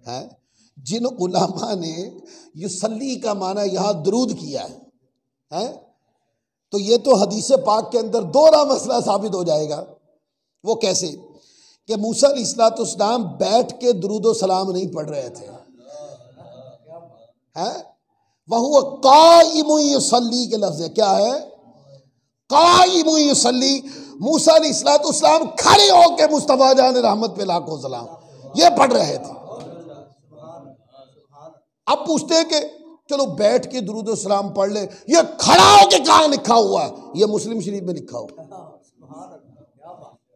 है। जिन उलामा ने युसल्ली का माना यहाँ दुरूद किया है, तो ये तो हदीस पाक के अंदर दोहरा मसला साबित हो जाएगा। वो कैसे कि मूसा अलैहिस्सलाम बैठ के दुरूद सलाम नहीं पढ़ रहे थे, हैं? वह काइमुन युसल्ली के लफ्ज़ है, क्या है? काइमुन युसल्ली। मूसा अलैहिस्सलाम खड़े होके मुस्तफा जान रहमत पे लाखों सलाम ये पढ़ रहे थे। अब पूछते हैं कि चलो बैठ के दुरूद सलाम पढ़ ले, ये खड़ा होके कहाँ लिखा हुआ है? ये मुस्लिम शरीफ में लिखा हुआ,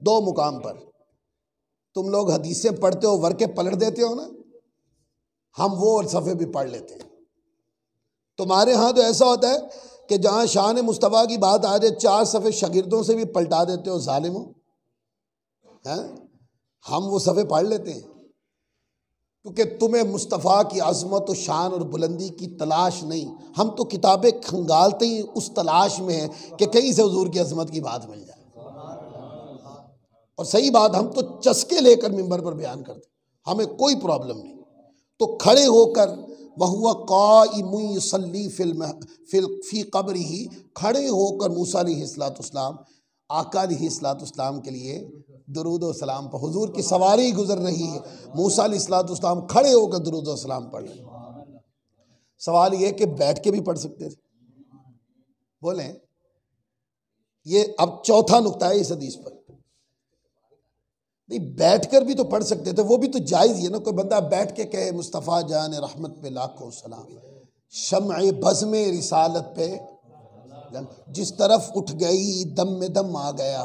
2 मुकाम पर। तुम लोग हदीसें पढ़ते हो, वर्के पलट देते हो ना, हम वो सफ़े भी पढ़ लेते हैं। तुम्हारे यहाँ तो ऐसा होता है कि जहाँ शान मुस्तफ़ा की बात आ जाए 4 सफ़े शागिर्दों से भी पलटा देते हो, जालिमों, हैं? हम वो सफ़े पढ़ लेते हैं क्योंकि तुम्हें मुस्तफ़ा की अज़मत और शान और बुलंदी की तलाश नहीं। हम तो किताबें खंगालते ही उस तलाश में हैं कि कहीं से हुजूर की अज़मत की बात मिल जाए। और सही बात, हम तो चस्के लेकर मिंबर पर बयान करते, हमें कोई प्रॉब्लम नहीं। तो खड़े होकर वहुवा काइमुन युसल्ली फी क़ब्रिही, खड़े होकर मूसा अलैहिस्सलाम आका अलैहिस्सलाम के लिए दुरूद व सलाम पर, हुजूर की सवारी गुजर रही है, मूसा अलैहिस्सलाम खड़े होकर दुरूद व सलाम पढ़ रहे। सवाल ये कि बैठ के भी पढ़ सकते थे? बोलें, ये अब चौथा नुक्ता है इस हदीस पर। नहीं, बैठकर भी तो पढ़ सकते थे, वो भी तो जायज़ ही है ना। कोई बंदा बैठ के कहे मुस्तफ़ा जान रहमत पे लाखों सलाम, शम्अ बज़्म रिसालत पे जिस तरफ उठ गई दम में दम आ गया,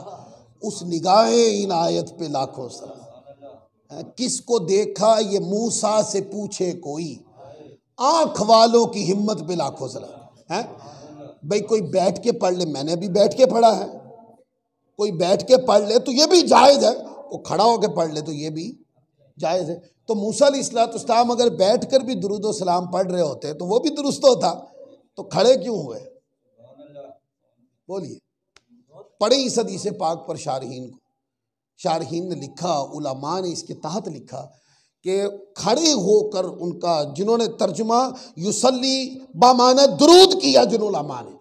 उस निगाहे इनायत पे लाखों सलाम। किसको देखा ये मूसा से पूछे कोई, आँख वालों की हिम्मत पे लाखों सलाम। है भाई, कोई बैठ के पढ़ ले, मैंने भी बैठ के पढ़ा है, कोई बैठ के पढ़ ले तो ये भी जायज़ है, वो खड़ा होकर पढ़ ले तो ये भी जायज़ है। तो मूसा अलैहिस्सलाम अगर बैठकर भी दुरूद व सलाम पढ़ रहे होते तो वो भी दुरुस्त होता, तो खड़े क्यों हुए? बोलिए। पढ़े इस हदीस पाक पर शारहीन को, शारहीन ने लिखा, उलमा ने इसके तहत लिखा कि खड़े होकर उनका, जिन्होंने तर्जुमा युसल्ली बामाना दुरूद किया, जिन उलमा ने,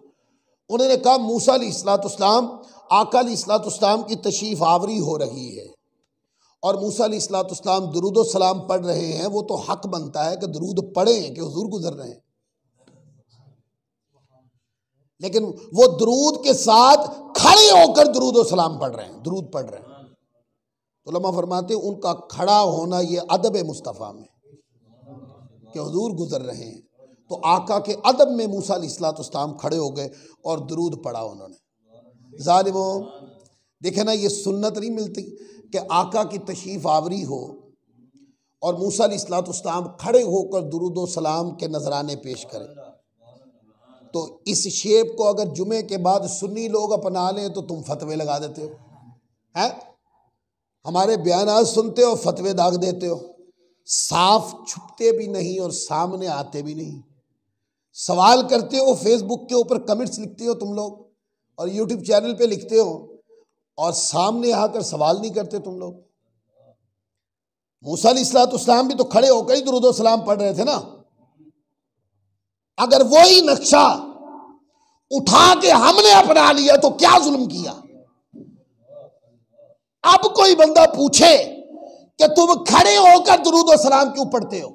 उन्होंने कहा मूसा अलैहिस्सलाम आका अलैहिस्सलाम की तशरीफ़ आवरी हो रही है और मूसा अलैहिस्सलाम दुरूद सलाम पढ़ रहे हैं, वो तो हक बनता है कि दुरूद पढ़ें कि हुजूर गुजर रहे हैं। लेकिन वो दुरूद के साथ खड़े होकर दुरूद सलाम पढ़ रहे हैं, दुरूद पढ़ रहे हैं। तो उलमा फरमाते हैं उनका खड़ा होना ये अदब मुस्तफ़ा में कि हुजूर गुजर रहे हैं, तो आका के अदब में मूसा अलैहिस्सलाम खड़े हो गए और दुरूद पढ़ा उन्होंने। जालिमों, देखे ना, ये सुन्नत नहीं मिलती कि आका की तशरीफ़ आवरी हो और मूसा अलैहिस्सलाम खड़े होकर दुरूद व सलाम के नजराने पेश करें। तो इस शेप को अगर जुमे के बाद सुन्नी लोग अपना लें तो तुम फतवे लगा देते हो, हैं? हमारे बयानात सुनते हो, फतवे दाग देते हो, साफ छुपते भी नहीं और सामने आते भी नहीं। सवाल करते हो, फेसबुक के ऊपर कमेंट्स लिखते हो तुम लोग और यूट्यूब चैनल पे लिखते हो और सामने आकर सवाल नहीं करते तुम लोग। मूसा अलैहिस्सलाम भी तो खड़े होकर ही दुरूद सलाम पढ़ रहे थे ना। अगर वही नक्शा उठा के हमने अपना लिया तो क्या जुल्म किया? अब कोई बंदा पूछे कि तुम खड़े होकर दुरूद सलाम क्यों पढ़ते हो,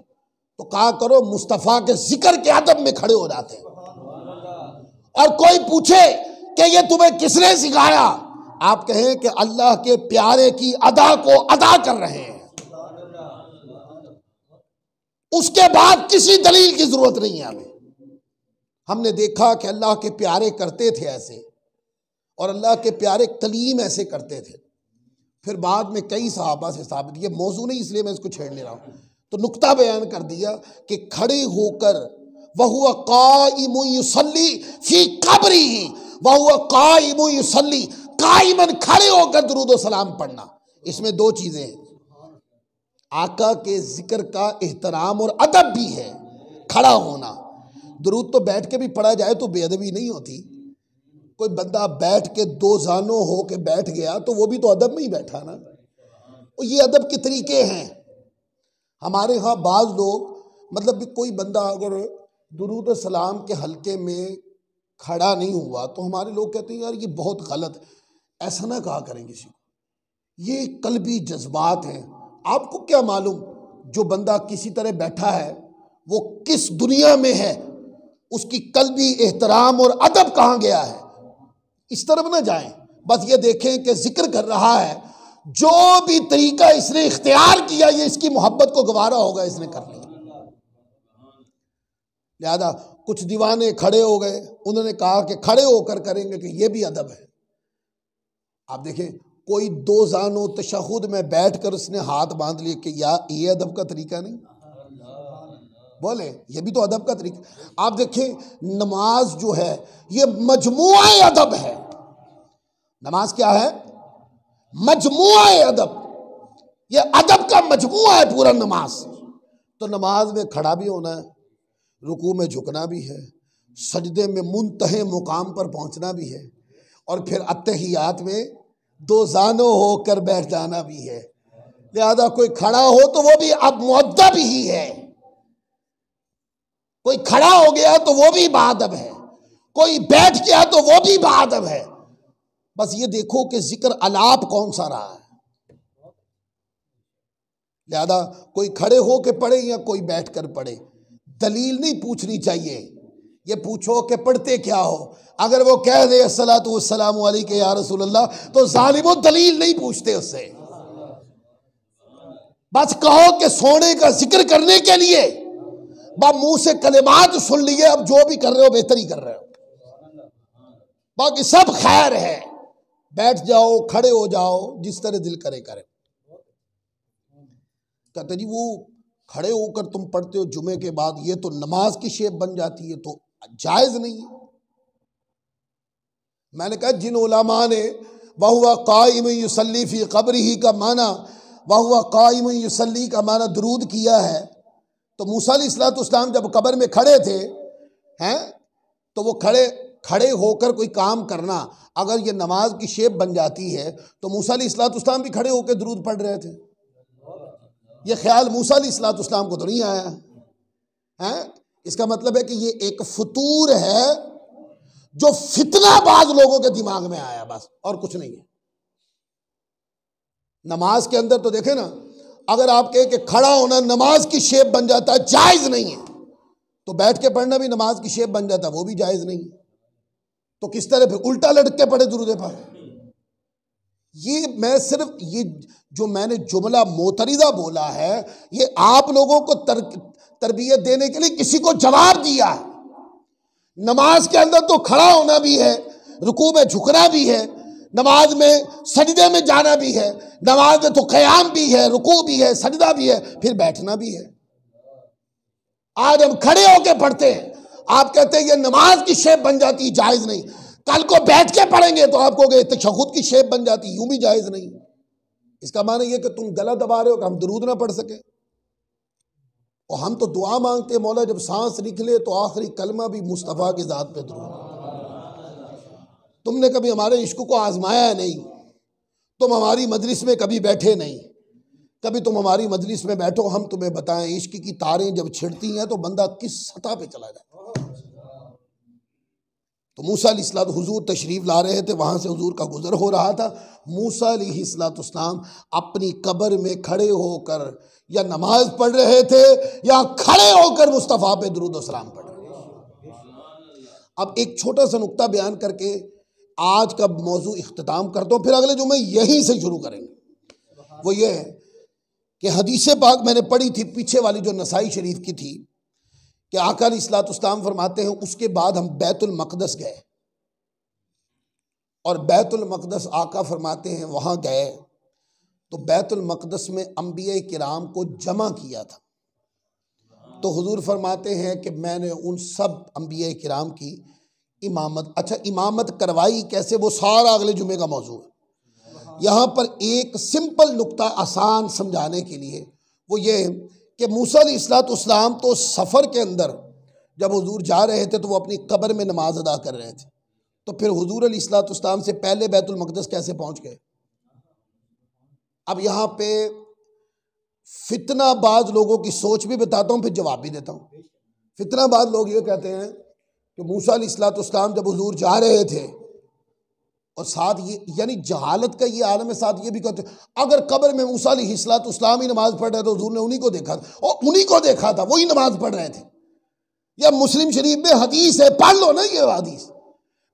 तो कहा करो मुस्तफा के जिक्र के अदब में खड़े हो जाते हैं। और कोई पूछे कि ये तुम्हें किसने सिखाया, आप कहें कि अल्लाह के प्यारे की अदा को अदा कर रहे हैं। उसके बाद किसी दलील की जरूरत नहीं है हमें। हमने देखा कि अल्लाह के प्यारे करते थे ऐसे, और अल्लाह के प्यारे तलीम ऐसे करते थे। फिर बाद में कई सहाबा से साबित, ये मौजू नहीं इसलिए मैं इसको छेड़ ले रहा हूं, तो नुक्ता बयान कर दिया कि खड़े होकर वहुवा काइमुन युसल्ली फी क़ब्रिही, वहुवा काइमुन युसल्ली, काइमन खड़े होकर दुरूद सलाम पढ़ना। इसमें 2 चीजें हैं, आका के जिक्र का एहतराम और अदब भी है, खड़ा होना। दुरूद तो बैठ के भी पढ़ा जाए तो बेअदबी नहीं होती। कोई बंदा बैठ के 2 जानो हो के बैठ गया तो वो भी तो अदब में ही बैठा ना। और ये अदब के तरीके हैं। हमारे यहाँ बाज लोग, मतलब भी कोई बंदा अगर दुरूद सलाम के हल्के में खड़ा नहीं हुआ तो हमारे लोग कहते हैं यार ये बहुत गलत, ऐसा ना कहा करें किसी को, ये कल्बी जज्बात हैं। आपको क्या मालूम जो बंदा किसी तरह बैठा है वो किस दुनिया में है, उसकी कल्बी एहतराम और अदब कहाँ गया है। इस तरफ ना जाएं, बस ये देखें कि जिक्र कर रहा है, जो भी तरीका इसने इख्तियार किया ये इसकी मोहब्बत को गवारा होगा, इसने कर लिया। लिहाजा कुछ दीवाने खड़े हो गए, उन्होंने कहा कि खड़े होकर करेंगे कि ये भी अदब है। आप देखें कोई दो ज़ानो तशहुद में बैठकर उसने हाथ बांध लिए कि यार ये अदब का तरीका नहीं, बोले ये भी तो अदब का तरीका। आप देखें नमाज जो है ये मजमुआ अदब है। नमाज क्या है? मजमुआ अदब, ये अदब का मजमुआ है पूरा नमाज। तो नमाज में खड़ा भी होना है, रुकू में झुकना भी है, सजदे में मुंतहे मुकाम पर पहुंचना भी है, और फिर अत्तहियात में दो जानो होकर बैठ जाना भी है। लिहाजा कोई खड़ा हो तो वो भी अब मुअद्दब ही है, कोई खड़ा हो गया तो वो भी बाअदब है, कोई बैठ गया तो वो भी बाअदब है। बस ये देखो कि जिक्र अलाप कौन सा रहा है। लिहाजा कोई खड़े हो के पढ़े या कोई बैठ कर पढ़े, दलील नहीं पूछनी चाहिए, ये पूछो कि पढ़ते क्या हो। अगर वो कह दे अस्सलातु वस्सलामु अलैका या रसूलल्लाह तो जालिमो दलील नहीं पूछते उससे, बस कहो कि सोने का जिक्र करने के लिए बा मुंह से कलिमात सुन लिए, अब जो भी कर रहे हो बेहतर ही कर रहे हो, बाकी सब खैर है। बैठ जाओ, खड़े हो जाओ, जिस तरह दिल करे करे। कहते जी वो खड़े होकर तुम पढ़ते हो जुमे के बाद, ये तो नमाज की शेप बन जाती है, तो जायज नहीं है। मैंने कहा जिन उलमा ने वहुवा काइम युसल्ली फी क़ब्रिही का माना, वहुवा काइम युसल्ली का माना दुरूद किया है, तो मूसा अलैहिस्सलाम जब कब्र में खड़े थे हैं, तो वो खड़े होकर कोई काम करना, अगर ये नमाज की शेप बन जाती है तो मूसा अलैहिस्सलाम भी खड़े होकर दुरूद पढ़ रहे थे। ये ख्याल मूसा अलैहिस्सलाम को तो नहीं आया है। इसका मतलब है कि ये एक फतूर है जो फितनाबाज लोगों के दिमाग में आया, बस और कुछ नहीं है। नमाज के अंदर तो देखे ना, अगर आप कहें कि खड़ा होना नमाज की शेप बन जाता है, जायज नहीं है, तो बैठ के पढ़ना भी नमाज की शेप बन जाता है, वो भी जायज नहीं है। तो किस तरह फिर उल्टा लटक के पढ़े दुरूद पाक। ये मैं सिर्फ ये जो मैंने जुमला मोतरिदा बोला है, ये आप लोगों को तरबियत देने के लिए किसी को जवाब दिया है। नमाज के अंदर तो खड़ा होना भी है, रुकू में झुकना भी है, नमाज में सजदे में जाना भी है, नमाज में तो क़याम भी है, रुकू भी है, सजदा भी है, फिर बैठना भी है। आज हम खड़े होकर पढ़ते हैं, आप कहते हैं ये नमाज की शेप बन जाती, जायज नहीं। कल को बैठ के पढ़ेंगे तो आप कहोगे तशहुद की शेप बन जाती, यूं भी जायज नहीं। इसका माने ये कि तुम गला दबा रहे हो कि हम दुरूद ना पढ़ सके। और हम तो दुआ मांगते हैं, मौला जब सांस निकले तो आखिरी कलमा भी मुस्तफ़ा की ज़ात पे दुरूद। तुमने कभी हमारे इश्क को आजमाया नहीं, तुम हमारी मजलिस में कभी बैठे नहीं, कभी तुम हमारी मजलिस में बैठो, हम तुम्हें बताएं इश्क की तारें जब छिड़ती हैं तो बंदा किस सतह पे चला जाए। तो मूसा अलैहिस्सलाम हुजूर तशरीफ ला रहे थे, वहां से हुजूर का गुजर हो रहा था। मूसा अलैहिस्सलाम अपनी कब्र में खड़े होकर या नमाज पढ़ रहे थे या खड़े होकर मुस्तफ़ा पे दुरूद व सलाम पढ़ रहे थे। अब एक छोटा सा नुक्ता बयान करके आज का मौजू इख्तिताम करता हूँ, फिर अगले जुमे यहीं से शुरू करेंगे। वो ये है कि हदीस पाक मैंने पढ़ी थी पीछे वाली जो नसाई शरीफ की थी, कि आका अलैहिस्सलाम फरमाते हैं उसके बाद हम बैतुल मक़दस गए, और बैतुल मक़दस आका फरमाते हैं वहाँ गए तो बैतुल मक़दस में अंबिया किराम को जमा किया था। तो हुजूर फरमाते हैं कि मैंने उन सब अंबिया किराम की इमामत, अच्छा इमामत करवाई कैसे, वो सारा अगले जुमे का मौजू है। यहाँ पर एक सिंपल नुक्ता आसान समझाने के लिए, वो ये कि मूसा अलैहिस्सलाम तो सफ़र के अंदर जब हुजूर जा रहे थे तो वो अपनी कब्र में नमाज अदा कर रहे थे, तो फिर हुजूर अलैहिस्सलाम से पहले बैतुल मक़दस कैसे पहुँच गए। अब यहाँ पे फितनाबाज लोगों की सोच भी बताता हूँ, फिर जवाब भी देता हूँ। फितनाबाज लोग ये कहते हैं कि मूसा अलैहिस्सलाम जब हुजूर जा रहे थे, और साथ ये यानी जहालत का ये आलम है, साथ ये भी कहते हैं अगर कब्र में मूसा अलैहिस्सलाम ही नमाज पढ़ रहे थे, हुजूर ने उन्हीं को देखा था, और उन्हीं को देखा था, वही नमाज पढ़ रहे थे। या मुस्लिम शरीफ में हदीस है, पढ़ लो ना ये हदीस।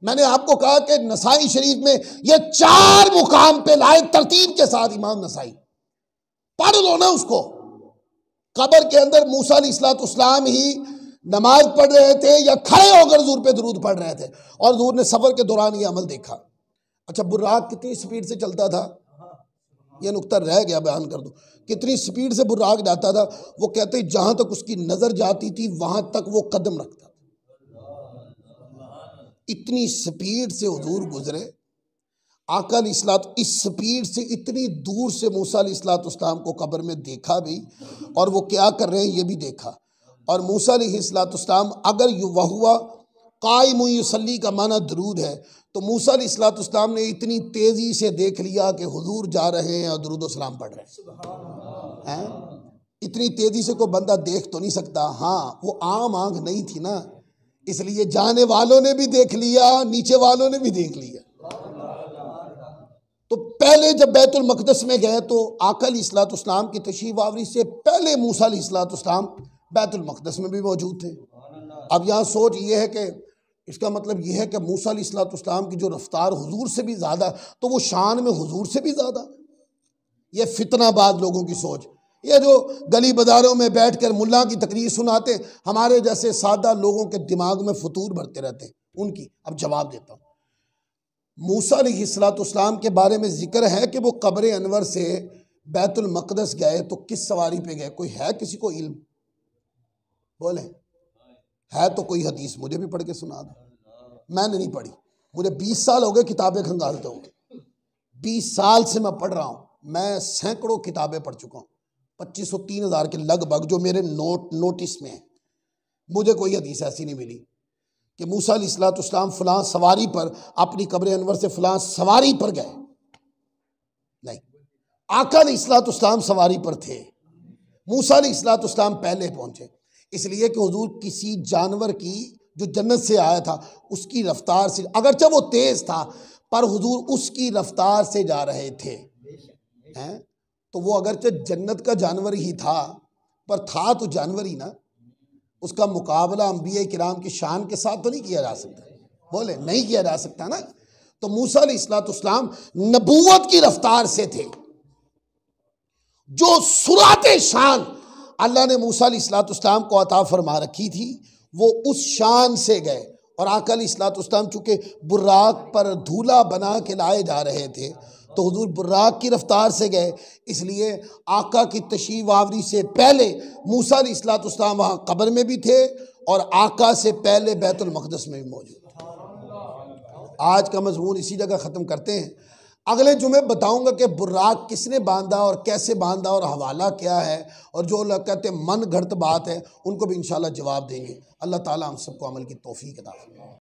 मैंने आपको कहा कि नसाई शरीफ में ये 4 मुकाम पे लाए तरतीब के साथ, इमाम नसाई, पढ़ लो ना उसको। कब्र के अंदर मूसा अलैहिस्सलाम ही नमाज पढ़ रहे थे या खड़े होकर हुजूर पे दुरूद पढ़ रहे थे, और हुजूर ने सफर के दौरान ये अमल देखा। अच्छा, बुर्राक कितनी स्पीड से चलता था, ये नुक्ता रह गया, बयान कर दो। कितनी स्पीड से बुर्राक जाता था? वो कहते जहां तक उसकी नजर जाती थी वहां तक वो कदम रखता था। इतनी स्पीड से हुजूर गुजरे। आका अलैहिस्सलाम इस स्पीड से इतनी दूर से मूसा अलैहिस्सलाम को कब्र में देखा भी, और वो क्या कर रहे हैं ये भी देखा। और मूसा अलैहिस्सलाम अगर वहुआ कायम युसल्ली का माना दरूद है, तो मूसा अलैहिस्सलाम ने इतनी तेजी से देख लिया कि हुजूर जा रहे हैं और दरूद व सलाम पढ़ रहे हैं। इतनी तेजी से कोई बंदा देख तो नहीं सकता। हाँ, वो आम आंख नहीं थी ना, इसलिए जाने वालों ने भी देख लिया, नीचे वालों ने भी देख लिया। तो पहले जब बैतुल मक़दस में गए तो आका अलैहिस्सलाम की तशरीफ़ आवरी से पहले मूसा अलैहिस्सलाम बैतुल मक़दस में भी मौजूद थे। अब यहाँ सोच ये है कि इसका मतलब ये है कि मूसा अलैहिस्सलाम की जो रफ्तार हुजूर से भी ज़्यादा, तो वो शान में हुजूर से भी ज़्यादा। ये फितनाबाज लोगों की सोच, ये जो गली बाजारों में बैठकर मुल्ला की तकरीर सुनाते, हमारे जैसे सादा लोगों के दिमाग में फतूर भरते रहते हैं उनकी। अब जवाब देता हूँ। मूसा अलैहिस्सलाम के बारे में जिक्र है कि वो कब्र अनवर से बैतुल मक़दस गए, तो किस सवारी पे गए? कोई है किसी को इल्म? बोले है तो कोई हदीस मुझे भी पढ़ के सुना दो। मैंने नहीं पढ़ी, मुझे 20 साल हो गए किताबें खंगालते हुए। 20 साल से मैं पढ़ रहा हूँ, मैं सैकड़ों किताबें पढ़ चुका हूँ, 2500 3000 के लगभग जो मेरे नोटिस में है। मुझे कोई हदीस ऐसी नहीं मिली कि मूसा अलैहिस्सलाम फलां सवारी पर अपनी कब्र अनवर से फलां सवारी पर गए। नहीं, आका अलैहिस्सलाम सवारी पर थे, मूसा अलैहिस्सलाम पहले पहुंचे, इसलिए कि हुजूर किसी जानवर की जो जन्नत से आया था उसकी रफ्तार से, अगरचे वो तेज था पर हुजूर उसकी रफ्तार से जा रहे थे। हैं तो वो अगरचे जन्नत का जानवर ही था, पर था तो जानवर ही ना, उसका मुकाबला अंबिया किराम की शान के साथ तो नहीं किया जा सकता। बोले नहीं किया जा सकता ना। तो मूसा अलैहिस्सलाम नबूवत की रफ्तार से थे। जो सुराते शान अल्लाह ने मूसा अलैहिस्सलाम को अता फरमा रखी थी, वो उस शान से गए। और आका अलैहिस्सलाम चूँकि बुर्राक पर धूला बना के लाए जा रहे थे, तो हुजूर बुर्राक की रफ्तार से गए, इसलिए आका की तशरीफ़ आवरी से पहले मूसा अलैहिस्सलाम वहाँ कब्र में भी थे और आका से पहले बैतुल मक़दस में भी मौजूद थे। आज का मज़मून इसी जगह ख़त्म करते हैं। अगले जुमे बताऊंगा कि बुर्राक किसने बांधा और कैसे बांधा और हवाला क्या है, और जो लोग कहते हैं मन घड़त बात है उनको भी इंशाल्लाह जवाब देंगे। अल्लाह ताला हम सबको अमल की तौफीक अता फरमाए।